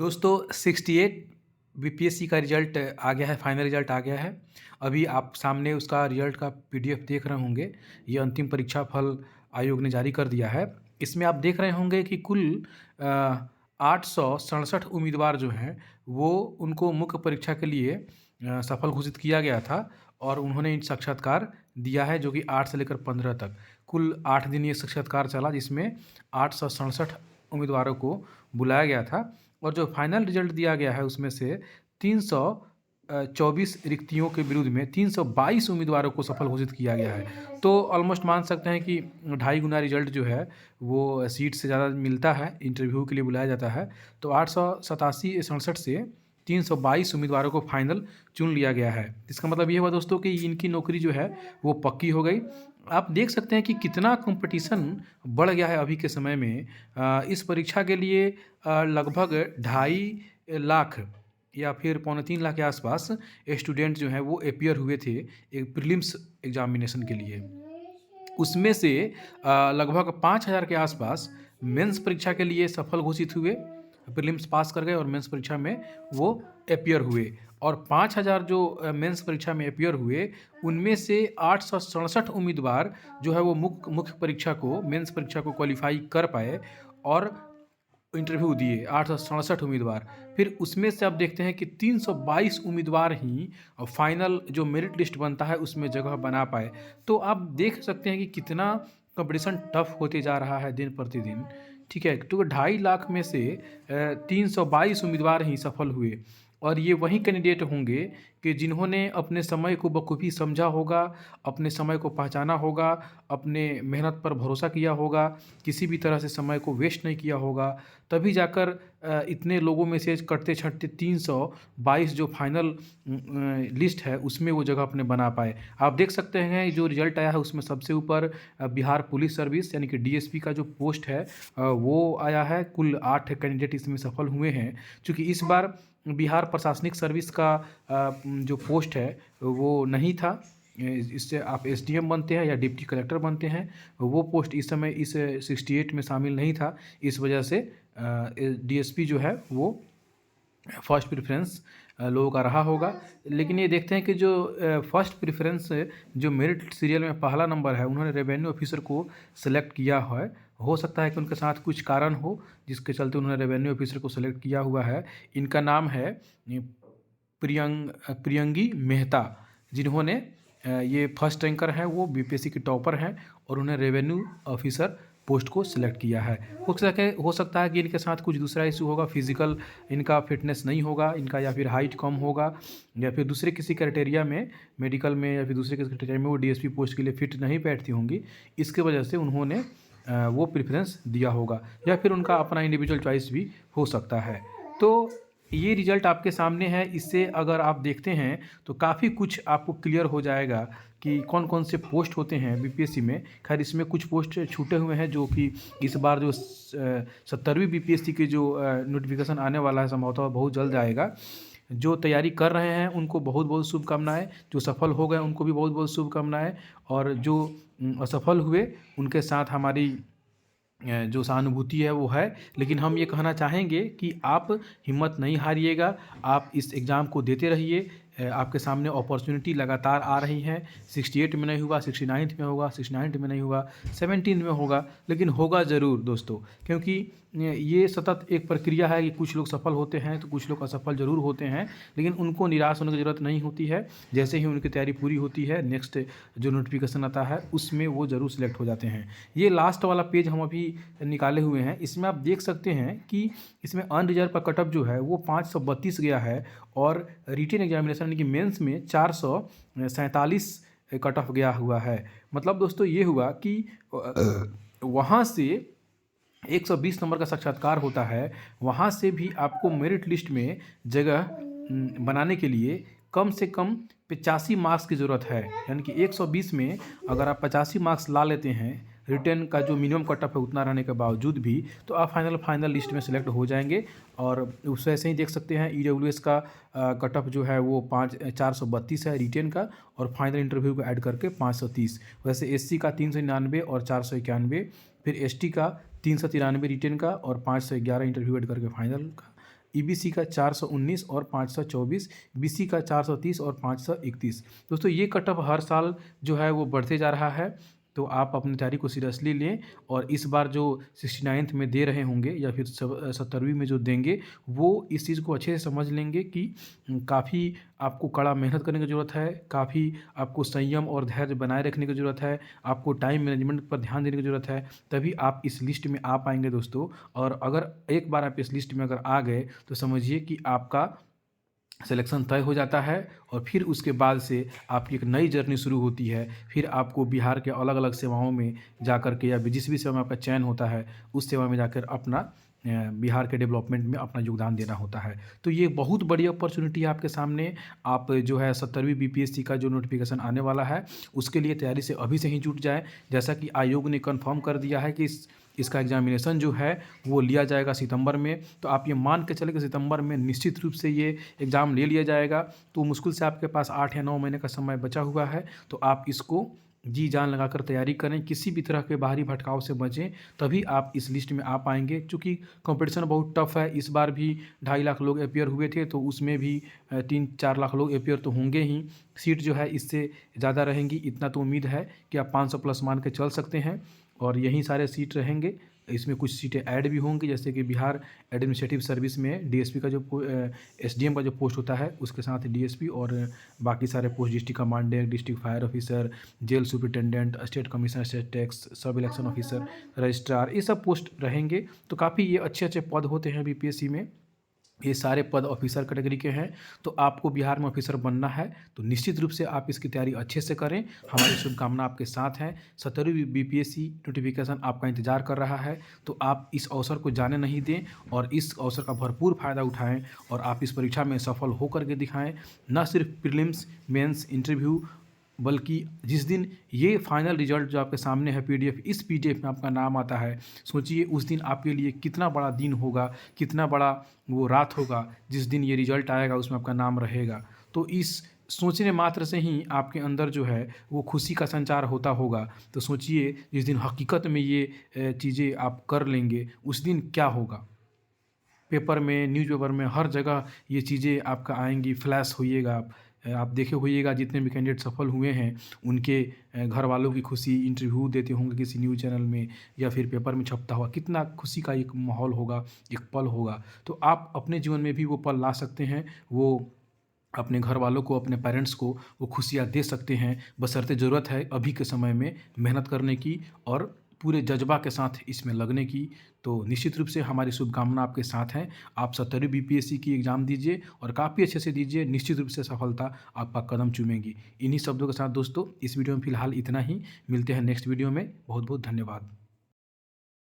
दोस्तों 68 बीपीएससी का रिज़ल्ट आ गया है, फाइनल रिज़ल्ट आ गया है। अभी आप सामने उसका रिज़ल्ट का पीडीएफ देख रहे होंगे। ये अंतिम परीक्षा फल आयोग ने जारी कर दिया है। इसमें आप देख रहे होंगे कि कुल 867 उम्मीदवार जो हैं, वो उनको मुख्य परीक्षा के लिए सफल घोषित किया गया था और उन्होंने साक्षात्कार दिया है, जो कि 8 से लेकर 15 तक। कुल 8 दिन ये साक्षात्कार चला, जिसमें 867 उम्मीदवारों को बुलाया गया था और जो फाइनल रिजल्ट दिया गया है उसमें से 324 रिक्तियों के विरुद्ध में 322 उम्मीदवारों को सफल घोषित किया गया है। तो ऑलमोस्ट मान सकते हैं कि 2.5 गुना रिजल्ट जो है वो सीट से ज़्यादा मिलता है, इंटरव्यू के लिए बुलाया जाता है। तो 887 से 322 उम्मीदवारों को फाइनल चुन लिया गया है। इसका मतलब ये हुआ दोस्तों कि इनकी नौकरी जो है वो पक्की हो गई। आप देख सकते हैं कि कितना कंपटीशन बढ़ गया है अभी के समय में। इस परीक्षा के लिए लगभग 2.5 लाख या फिर 2.25 लाख के आसपास स्टूडेंट जो हैं वो अपीयर हुए थे एक प्रीलिम्स एग्जामिनेशन के लिए। उसमें से लगभग 5,000 के आसपास मेंस परीक्षा के लिए सफल घोषित हुए, प्रीलिम्स पास कर गए और मेंस परीक्षा में वो अपीयर हुए। और 5,000 जो मेंस परीक्षा में अपीयर हुए, उनमें से 867 उम्मीदवार जो है वो मुख्य परीक्षा को, मेंस परीक्षा को क्वालिफाई कर पाए और इंटरव्यू दिए 867 उम्मीदवार। फिर उसमें से आप देखते हैं कि 322 उम्मीदवार ही फाइनल जो मेरिट लिस्ट बनता है उसमें जगह बना पाए। तो आप देख सकते हैं कि कितना कंपटीशन टफ होते जा रहा है दिन प्रतिदिन। ठीक है, तो 2.5 लाख में से 322 उम्मीदवार ही सफल हुए और ये वही कैंडिडेट होंगे कि जिन्होंने अपने समय को बखूबी समझा होगा, अपने समय को पहचाना होगा, अपने मेहनत पर भरोसा किया होगा, किसी भी तरह से समय को वेस्ट नहीं किया होगा, तभी जाकर इतने लोगों में से कटते छँटते 322 जो फाइनल लिस्ट है उसमें वो जगह अपने बना पाए। आप देख सकते हैं जो रिजल्ट आया है उसमें सबसे ऊपर बिहार पुलिस सर्विस यानी कि डीएसपी का जो पोस्ट है वो आया है। कुल 8 कैंडिडेट इसमें सफल हुए हैं। चूँकि इस बार बिहार प्रशासनिक सर्विस का जो पोस्ट है वो नहीं था। इससे आप एसडीएम बनते हैं या डिप्टी कलेक्टर बनते हैं, वो पोस्ट इस समय इस 68 में शामिल नहीं था। इस वजह से डीएसपी जो है वो फर्स्ट प्रेफरेंस लोगों का रहा होगा। लेकिन ये देखते हैं कि जो फर्स्ट प्रेफरेंस जो मेरिट सीरियल में पहला नंबर है, उन्होंने रेवेन्यू ऑफिसर को सेलेक्ट किया है। हो सकता है कि उनके साथ कुछ कारण हो जिसके चलते उन्होंने रेवेन्यू ऑफिसर को सेलेक्ट किया हुआ है। इनका नाम है प्रियंगी मेहता, जिन्होंने ये फर्स्ट रैंकर हैं, वो बीपीएससी के टॉपर हैं और उन्हें रेवेन्यू ऑफिसर पोस्ट को सिलेक्ट किया है। हो सकता है कि इनके साथ कुछ दूसरा इशू होगा, फिजिकल इनका फिटनेस नहीं होगा इनका, या फिर हाइट कम होगा, या फिर दूसरे किसी क्राइटेरिया में, मेडिकल में या फिर दूसरे किसी क्राइटेरिया में वो डीएसपी पोस्ट के लिए फिट नहीं बैठती होंगी। इसके वजह से उन्होंने वो प्रेफरेंस दिया होगा, या फिर उनका अपना इंडिविजुअल चॉइस भी हो सकता है। तो ये रिज़ल्ट आपके सामने है। इससे अगर आप देखते हैं तो काफ़ी कुछ आपको क्लियर हो जाएगा कि कौन कौन से पोस्ट होते हैं बीपीएससी में। खैर इसमें कुछ पोस्ट छूटे हुए हैं, जो कि इस बार जो 70वीं बीपीएससी की जो नोटिफिकेशन आने वाला है संभवतः बहुत जल्द आएगा। जो तैयारी कर रहे हैं उनको बहुत बहुत शुभकामनाएं, जो सफल हो गए उनको भी बहुत बहुत शुभकामनाएं, और जो असफल हुए उनके साथ हमारी जो सहानुभूति है वो है। लेकिन हम ये कहना चाहेंगे कि आप हिम्मत नहीं हारिएगा, आप इस एग्ज़ाम को देते रहिए। आपके सामने अपॉर्चुनिटी लगातार आ रही हैं। 68 में नहीं हुआ, 69th में होगा, 69 में नहीं हुआ, 17 में होगा, लेकिन होगा ज़रूर दोस्तों। क्योंकि ये सतत एक प्रक्रिया है कि कुछ लोग सफल होते हैं तो कुछ लोग असफल ज़रूर होते हैं, लेकिन उनको निराश होने की ज़रूरत नहीं होती है। जैसे ही उनकी तैयारी पूरी होती है, नेक्स्ट जो नोटिफिकेशन आता है उसमें वो ज़रूर सिलेक्ट हो जाते हैं। ये लास्ट वाला पेज हम अभी निकाले हुए हैं। इसमें आप देख सकते हैं कि इसमें अनरिजर्व का कटअप जो है वो 532 गया है और रिटेन एग्जामिनेशन यानी कि मेंस में 447 कट ऑफ गया हुआ है। मतलब दोस्तों ये हुआ कि वहाँ से 120 नंबर का साक्षात्कार होता है, वहाँ से भी आपको मेरिट लिस्ट में जगह बनाने के लिए कम से कम 85 मार्क्स की ज़रूरत है। यानी कि 120 में अगर आप 85 मार्क्स ला लेते हैं, रिटेन का जो मिनिमम कट ऑफ है उतना रहने के बावजूद भी, तो आप फाइनल लिस्ट में सेलेक्ट हो जाएंगे। और उस वैसे ही देख सकते हैं ईडब्ल्यूएस का कट ऑफ जो है वो 432 है रिटेन का, और फाइनल इंटरव्यू को ऐड करके 530। वैसे एससी का 399 और 491, फिर एसटी का 393 रिटेन का और 511 इंटरव्यू ऐड करके फाइनल का, ईबीसी का 419 और 524, बीसी का 430 और 531। दोस्तों ये कट ऑफ हर साल जो है वो बढ़ते जा रहा है, तो आप अपनी तैयारी को सीरियसली लें और इस बार जो 69th में दे रहे होंगे या फिर 70वीं में जो देंगे, वो इस चीज़ को अच्छे से समझ लेंगे कि काफ़ी आपको कड़ा मेहनत करने की ज़रूरत है, काफ़ी आपको संयम और धैर्य बनाए रखने की ज़रूरत है, आपको टाइम मैनेजमेंट पर ध्यान देने की ज़रूरत है, तभी आप इस लिस्ट में आ पाएंगे दोस्तों। और अगर एक बार आप इस लिस्ट में अगर आ गए तो समझिए कि आपका सिलेक्शन तय हो जाता है और फिर उसके बाद से आपकी एक नई जर्नी शुरू होती है। फिर आपको बिहार के अलग अलग सेवाओं में जा कर के या जिस भी सेवा में आपका चयन होता है उस सेवा में जाकर अपना बिहार के डेवलपमेंट में अपना योगदान देना होता है। तो ये बहुत बड़ी अपॉर्चुनिटी है आपके सामने। आप जो है 70वीं बीपीएससी का जो नोटिफिकेशन आने वाला है उसके लिए तैयारी से अभी से ही जुट जाए। जैसा कि आयोग ने कन्फर्म कर दिया है कि इसका एग्जामिनेशन जो है वो लिया जाएगा सितंबर में, तो आप ये मान के चले कि सितंबर में निश्चित रूप से ये एग्ज़ाम ले लिया जाएगा। तो मुश्किल से आपके पास 8 या 9 महीने का समय बचा हुआ है, तो आप इसको जी जान लगाकर तैयारी करें, किसी भी तरह के बाहरी भटकाव से बचें, तभी आप इस लिस्ट में आ पाएंगे। चूँकि कंपटीशन बहुत टफ है, इस बार भी 2.5 लाख लोग अपियर हुए थे, तो उसमें भी 3-4 लाख लोग अपियर तो होंगे ही। सीट जो है इससे ज़्यादा रहेंगी, इतना तो उम्मीद है कि आप 500 प्लस मान के चल सकते हैं और यही सारे सीट रहेंगे। इसमें कुछ सीटें ऐड भी होंगी, जैसे कि बिहार एडमिनिस्ट्रेटिव सर्विस में डीएसपी का जो एसडीएम का जो पोस्ट होता है उसके साथ डीएसपी और बाकी सारे post district commandant, district fire officer, jail superintendent, state commissioner, state tax, सब इलेक्शन ऑफिसर, रजिस्ट्रार, ये सब पोस्ट रहेंगे। तो काफ़ी ये अच्छे अच्छे पद होते हैं बीपीएससी में। ये सारे पद ऑफिसर कैटेगरी के हैं। तो आपको बिहार में ऑफिसर बनना है तो निश्चित रूप से आप इसकी तैयारी अच्छे से करें। हमारी शुभकामना आपके साथ है। 70वीं बीपीएससी नोटिफिकेशन आपका इंतजार कर रहा है, तो आप इस अवसर को जाने नहीं दें और इस अवसर का भरपूर फ़ायदा उठाएं और आप इस परीक्षा में सफल होकर के दिखाएं। न सिर्फ प्रीलिम्स, मेंस, इंटरव्यू, बल्कि जिस दिन ये फाइनल रिजल्ट जो आपके सामने है पीडीएफ, इस पीडीएफ में आपका नाम आता है, सोचिए उस दिन आपके लिए कितना बड़ा दिन होगा, कितना बड़ा वो रात होगा जिस दिन ये रिजल्ट आएगा, उसमें आपका नाम रहेगा। तो इस सोचने मात्र से ही आपके अंदर जो है वो खुशी का संचार होता होगा। तो सोचिए जिस दिन हकीकत में ये चीज़ें आप कर लेंगे उस दिन क्या होगा। पेपर में, न्यूज़पेपर में, हर जगह ये चीज़ें आपका आएंगी, फ्लैश होइएगा आप देखे होइएगा जितने भी कैंडिडेट सफल हुए हैं उनके घर वालों की खुशी, इंटरव्यू देते होंगे किसी न्यूज़ चैनल में या फिर पेपर में छपता हुआ, कितना खुशी का एक माहौल होगा, एक पल होगा। तो आप अपने जीवन में भी वो पल ला सकते हैं, वो अपने घर वालों को, अपने पेरेंट्स को वो खुशियाँ दे सकते हैं। बशर्ते ज़रूरत है अभी के समय में मेहनत करने की और पूरे जज्बा के साथ इसमें लगने की। तो निश्चित रूप से हमारी शुभकामना आपके साथ हैं। आप 70वीं बीपीएससी की एग्ज़ाम दीजिए और काफ़ी अच्छे से दीजिए, निश्चित रूप से सफलता आपका कदम चूमेगी। इन्हीं शब्दों के साथ दोस्तों इस वीडियो में फ़िलहाल इतना ही। मिलते हैं नेक्स्ट वीडियो में। बहुत बहुत धन्यवाद।